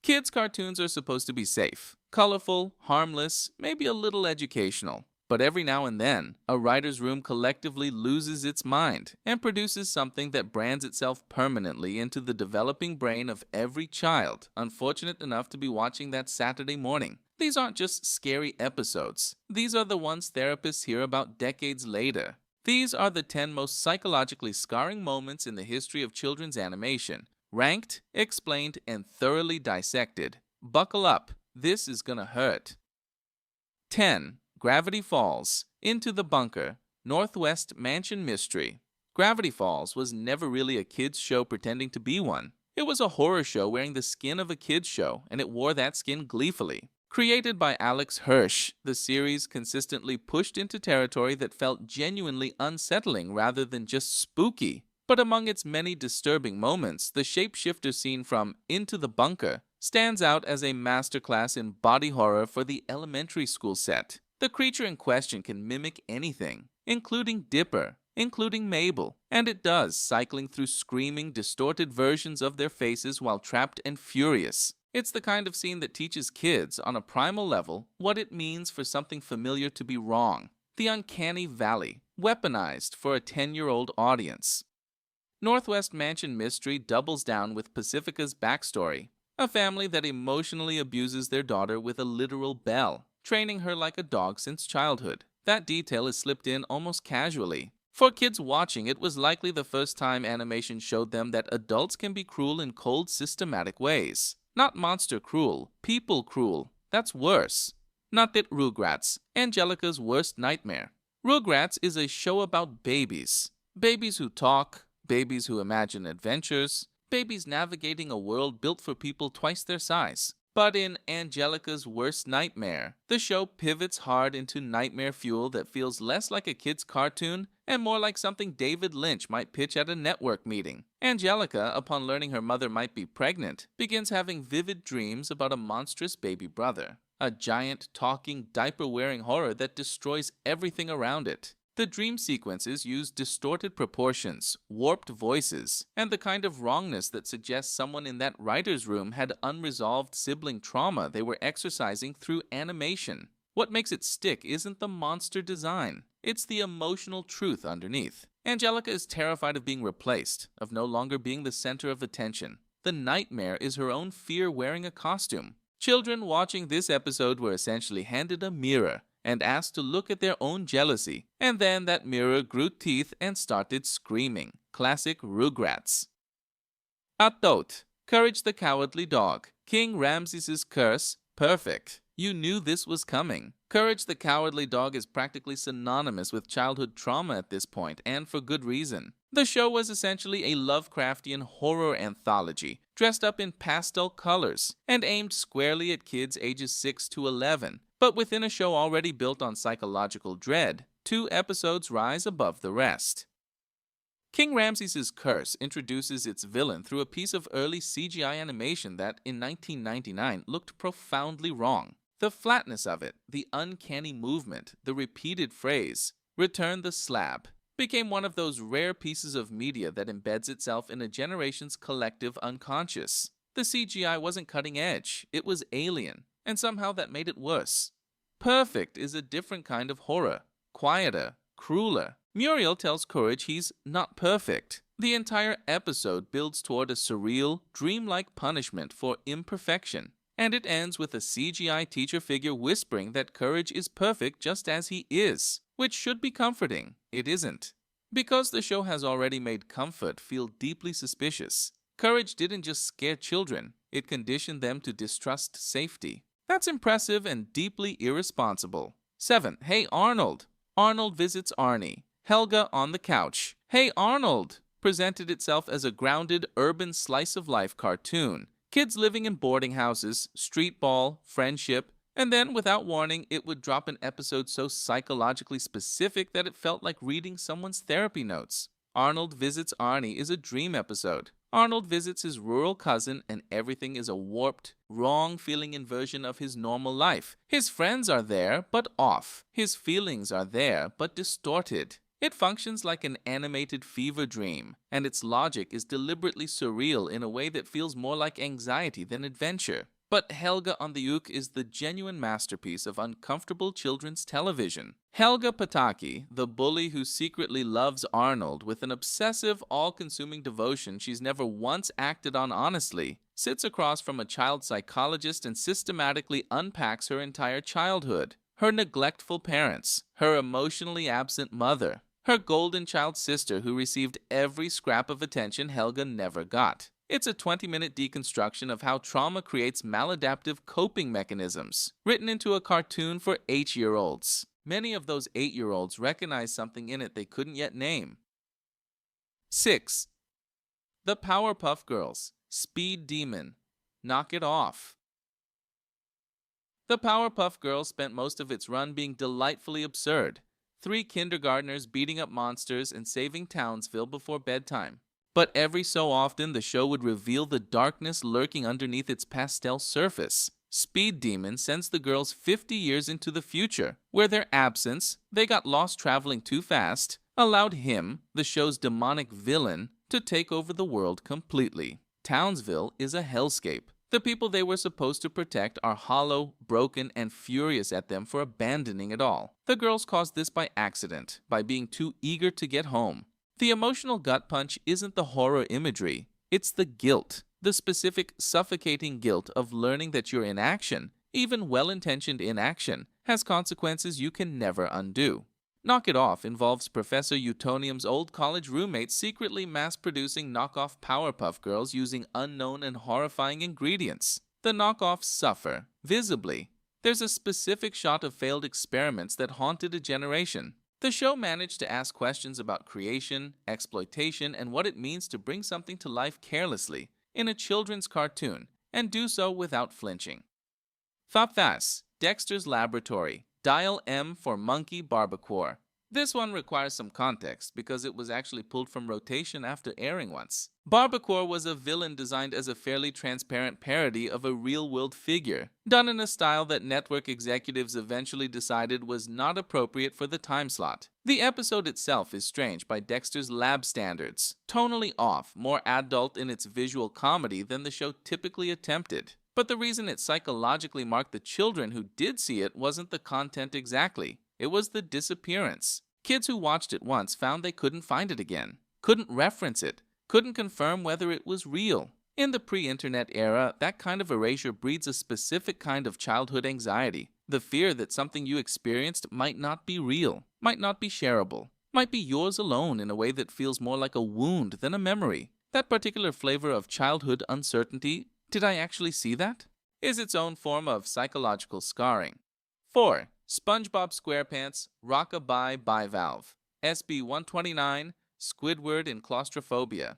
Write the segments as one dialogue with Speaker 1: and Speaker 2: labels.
Speaker 1: Kids' cartoons are supposed to be safe, colorful, harmless, maybe a little educational. But every now and then, a writer's room collectively loses its mind and produces something that brands itself permanently into the developing brain of every child unfortunate enough to be watching that Saturday morning. These aren't just scary episodes. These are the ones therapists hear about decades later. These are the 10 most psychologically scarring moments in the history of children's animation, ranked, explained, and thoroughly dissected. Buckle up, this is gonna hurt. 10. Gravity Falls, Into the Bunker, Northwest Mansion Mystery. Gravity Falls was never really a kids' show pretending to be one. It was a horror show wearing the skin of a kids' show, and it wore that skin gleefully. Created by Alex Hirsch, the series consistently pushed into territory that felt genuinely unsettling rather than just spooky. But among its many disturbing moments, the shapeshifter scene from Into the Bunker stands out as a masterclass in body horror for the elementary school set. The creature in question can mimic anything, including Dipper, including Mabel, and it does, cycling through screaming, distorted versions of their faces while trapped and furious. It's the kind of scene that teaches kids, on a primal level, what it means for something familiar to be wrong. The uncanny valley, weaponized for a 10-year-old audience. Northwest Mansion Mystery doubles down with Pacifica's backstory, a family that emotionally abuses their daughter with a literal bell, training her like a dog since childhood. That detail is slipped in almost casually. For kids watching, it was likely the first time animation showed them that adults can be cruel in cold, systematic ways. Not monster cruel, people cruel. That's worse. Not that Rugrats, Angelica's worst nightmare. Rugrats is a show about babies. Babies who talk, babies who imagine adventures, babies navigating a world built for people twice their size. But in Angelica's Worst Nightmare, the show pivots hard into nightmare fuel that feels less like a kid's cartoon and more like something David Lynch might pitch at a network meeting. Angelica, upon learning her mother might be pregnant, begins having vivid dreams about a monstrous baby brother, a giant, talking, diaper-wearing horror that destroys everything around it. The dream sequences use distorted proportions, warped voices, and the kind of wrongness that suggests someone in that writer's room had unresolved sibling trauma they were exercising through animation. What makes it stick isn't the monster design, it's the emotional truth underneath. Angelica is terrified of being replaced, of no longer being the center of attention. The nightmare is her own fear wearing a costume. Children watching this episode were essentially handed a mirror and asked to look at their own jealousy, and then that mirror grew teeth and started screaming. Classic Rugrats. Atot, Courage the Cowardly Dog, King Ramses' Curse, perfect. You knew this was coming. Courage the Cowardly Dog is practically synonymous with childhood trauma at this point, and for good reason. The show was essentially a Lovecraftian horror anthology, dressed up in pastel colors, and aimed squarely at kids ages 6 to 11. But within a show already built on psychological dread, 2 episodes rise above the rest. King Ramses' Curse introduces its villain through a piece of early CGI animation that, in 1999, looked profoundly wrong. The flatness of it, the uncanny movement, the repeated phrase, "Return the slab," became one of those rare pieces of media that embeds itself in a generation's collective unconscious. The CGI wasn't cutting edge, it was alien, and somehow that made it worse. Perfect is a different kind of horror, quieter, crueler. Muriel tells Courage he's not perfect. The entire episode builds toward a surreal, dreamlike punishment for imperfection, and it ends with a CGI teacher figure whispering that Courage is perfect just as he is, which should be comforting. It isn't. Because the show has already made comfort feel deeply suspicious, Courage didn't just scare children, it conditioned them to distrust safety. That's impressive and deeply irresponsible. 7. Hey Arnold. Arnold visits Arnie. Helga on the couch. Hey Arnold presented itself as a grounded, urban slice-of-life cartoon. Kids living in boarding houses, street ball, friendship, and then, without warning, it would drop an episode so psychologically specific that it felt like reading someone's therapy notes. Arnold Visits Arnie is a dream episode. Arnold visits his rural cousin and everything is a warped, wrong-feeling inversion of his normal life. His friends are there, but off. His feelings are there, but distorted. It functions like an animated fever dream, and its logic is deliberately surreal in a way that feels more like anxiety than adventure. But Helga on the Ook is the genuine masterpiece of uncomfortable children's television. Helga Pataki, the bully who secretly loves Arnold with an obsessive, all-consuming devotion she's never once acted on honestly, sits across from a child psychologist and systematically unpacks her entire childhood. Her neglectful parents, her emotionally absent mother, her golden child sister who received every scrap of attention Helga never got. It's a 20-minute deconstruction of how trauma creates maladaptive coping mechanisms, written into a cartoon for 8-year-olds. Many of those 8-year-olds recognize something in it they couldn't yet name. 6. The Powerpuff Girls, Speed Demon, Knock It Off. The Powerpuff Girls spent most of its run being delightfully absurd. 3 kindergartners beating up monsters and saving Townsville before bedtime. But every so often, the show would reveal the darkness lurking underneath its pastel surface. Speed Demon sends the girls 50 years into the future, where their absence, they got lost traveling too fast, allowed him, the show's demonic villain, to take over the world completely. Townsville is a hellscape. The people they were supposed to protect are hollow, broken, and furious at them for abandoning it all. The girls caused this by accident, by being too eager to get home. The emotional gut punch isn't the horror imagery, it's the guilt, the specific suffocating guilt of learning that your inaction, even well-intentioned inaction, has consequences you can never undo. Knock It Off involves Professor Utonium's old college roommates secretly mass-producing knockoff Powerpuff Girls using unknown and horrifying ingredients. The knockoffs suffer, visibly. There's a specific shot of failed experiments that haunted a generation. The show managed to ask questions about creation, exploitation, and what it means to bring something to life carelessly in a children's cartoon, and do so without flinching. Thopthas, Dexter's Laboratory, Dial M for Monkey Barbacore. This one requires some context because it was actually pulled from rotation after airing once. Barbacore was a villain designed as a fairly transparent parody of a real-world figure, done in a style that network executives eventually decided was not appropriate for the time slot. The episode itself is strange by Dexter's lab standards, tonally off, more adult in its visual comedy than the show typically attempted. But the reason it psychologically marked the children who did see it wasn't the content exactly. It was the disappearance. Kids who watched it once found they couldn't find it again, couldn't reference it, couldn't confirm whether it was real. In the pre-internet era, that kind of erasure breeds a specific kind of childhood anxiety, the fear that something you experienced might not be real, might not be shareable, might be yours alone in a way that feels more like a wound than a memory. That particular flavor of childhood uncertainty, did I actually see that? Is its own form of psychological scarring. 4. SpongeBob SquarePants, Rockabye Bivalve, SB 129, Squidward in Claustrophobia.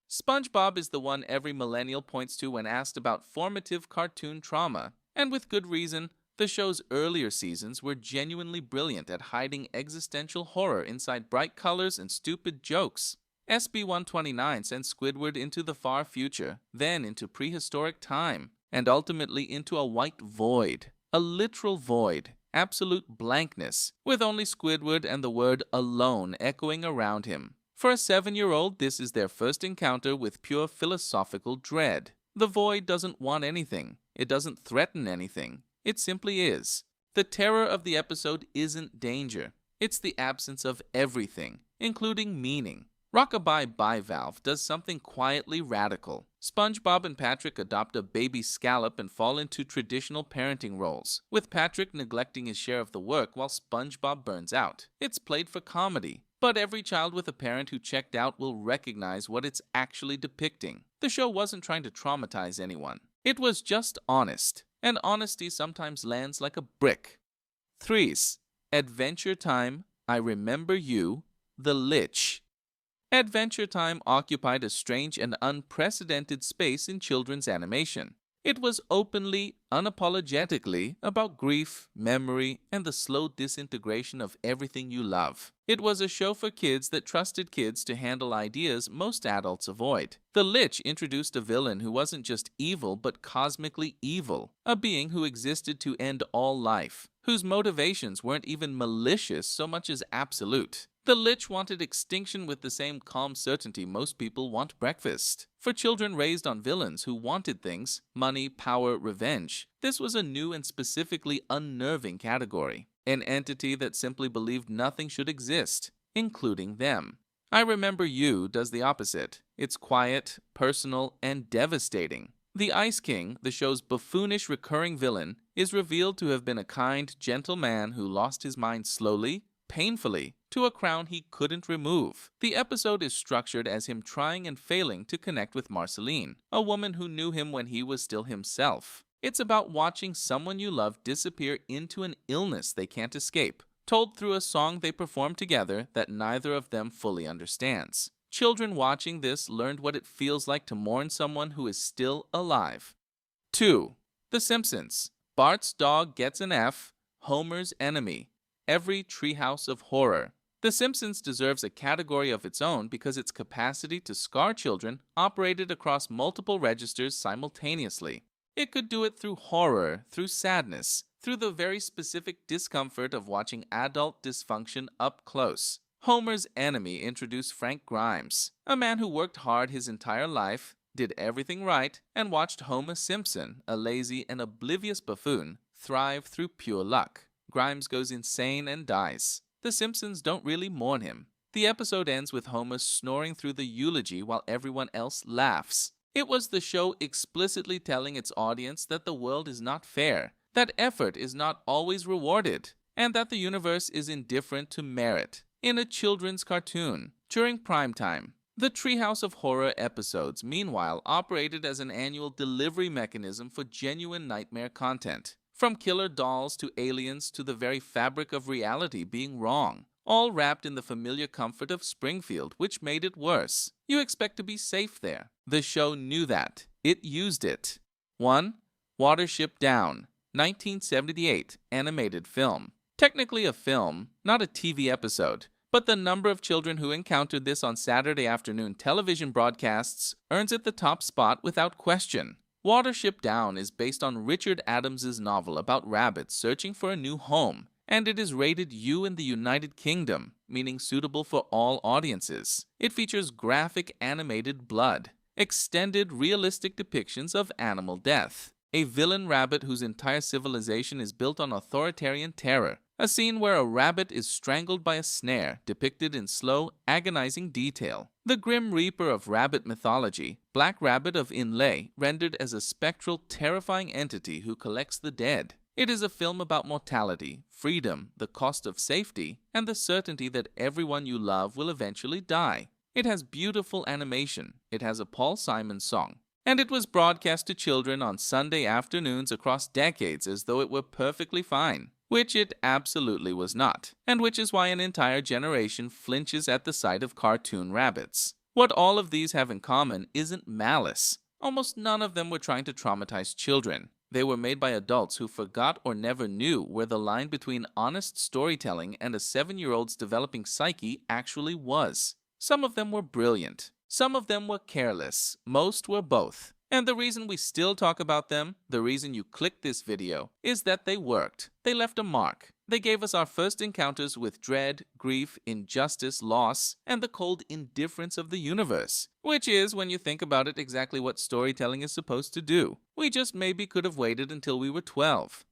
Speaker 1: SpongeBob is the one every millennial points to when asked about formative cartoon trauma, and with good reason. The show's earlier seasons were genuinely brilliant at hiding existential horror inside bright colors and stupid jokes. SB 129 sends Squidward into the far future, then into prehistoric time, and ultimately into a white void. A literal void, absolute blankness, with only Squidward and the word alone echoing around him. For a 7-year-old, this is their first encounter with pure philosophical dread. The void doesn't want anything. It doesn't threaten anything. It simply is. The terror of the episode isn't danger. It's the absence of everything, including meaning. Rockabye Bivalve does something quietly radical. SpongeBob and Patrick adopt a baby scallop and fall into traditional parenting roles, with Patrick neglecting his share of the work while SpongeBob burns out. It's played for comedy, but every child with a parent who checked out will recognize what it's actually depicting. The show wasn't trying to traumatize anyone. It was just honest, and honesty sometimes lands like a brick. 3. Adventure Time, I Remember You, The Lich. Adventure Time occupied a strange and unprecedented space in children's animation. It was openly, unapologetically about grief, memory, and the slow disintegration of everything you love. It was a show for kids that trusted kids to handle ideas most adults avoid. The Lich introduced a villain who wasn't just evil but cosmically evil, a being who existed to end all life, whose motivations weren't even malicious so much as absolute. The Lich wanted extinction with the same calm certainty most people want breakfast. For children raised on villains who wanted things, money, power, revenge, this was a new and specifically unnerving category. An entity that simply believed nothing should exist, including them. I Remember You does the opposite. It's quiet, personal, and devastating. The Ice King, the show's buffoonish recurring villain, is revealed to have been a kind, gentle man who lost his mind slowly, painfully, to a crown he couldn't remove. The episode is structured as him trying and failing to connect with Marceline, a woman who knew him when he was still himself. It's about watching someone you love disappear into an illness they can't escape, told through a song they perform together that neither of them fully understands. Children watching this learned what it feels like to mourn someone who is still alive. 2. The Simpsons. Bart's dog gets an F, Homer's enemy. Every treehouse of horror. The Simpsons deserves a category of its own because its capacity to scar children operated across multiple registers simultaneously. It could do it through horror, through sadness, through the very specific discomfort of watching adult dysfunction up close. Homer's enemy introduced Frank Grimes, a man who worked hard his entire life, did everything right, and watched Homer Simpson, a lazy and oblivious buffoon, thrive through pure luck. Grimes goes insane and dies. The Simpsons don't really mourn him. The episode ends with Homer snoring through the eulogy while everyone else laughs. It was the show explicitly telling its audience that the world is not fair, that effort is not always rewarded, and that the universe is indifferent to merit. In a children's cartoon, during prime time. The Treehouse of Horror episodes, meanwhile, operated as an annual delivery mechanism for genuine nightmare content. From killer dolls to aliens to the very fabric of reality being wrong, all wrapped in the familiar comfort of Springfield, which made it worse. You expect to be safe there. The show knew that. It used it. 1. Watership Down, 1978, animated film. Technically a film, not a TV episode, but the number of children who encountered this on Saturday afternoon television broadcasts earns it the top spot without question. Watership Down is based on Richard Adams's novel about rabbits searching for a new home, and it is rated U in the United Kingdom, meaning suitable for all audiences. It features graphic animated blood, extended realistic depictions of animal death, a villain rabbit whose entire civilization is built on authoritarian terror, a scene where a rabbit is strangled by a snare depicted in slow, agonizing detail. The Grim Reaper of rabbit mythology, Black Rabbit of Inlay, rendered as a spectral, terrifying entity who collects the dead. It is a film about mortality, freedom, the cost of safety, and the certainty that everyone you love will eventually die. It has beautiful animation. It has a Paul Simon song. And it was broadcast to children on Sunday afternoons across decades as though it were perfectly fine. Which it absolutely was not, and which is why an entire generation flinches at the sight of cartoon rabbits. What all of these have in common isn't malice. Almost none of them were trying to traumatize children. They were made by adults who forgot or never knew where the line between honest storytelling and a 7-year-old's developing psyche actually was. Some of them were brilliant. Some of them were careless. Most were both. And the reason we still talk about them, the reason you clicked this video, is that they worked. They left a mark. They gave us our first encounters with dread, grief, injustice, loss, and the cold indifference of the universe. Which is, when you think about it, exactly what storytelling is supposed to do. We just maybe could have waited until we were 12.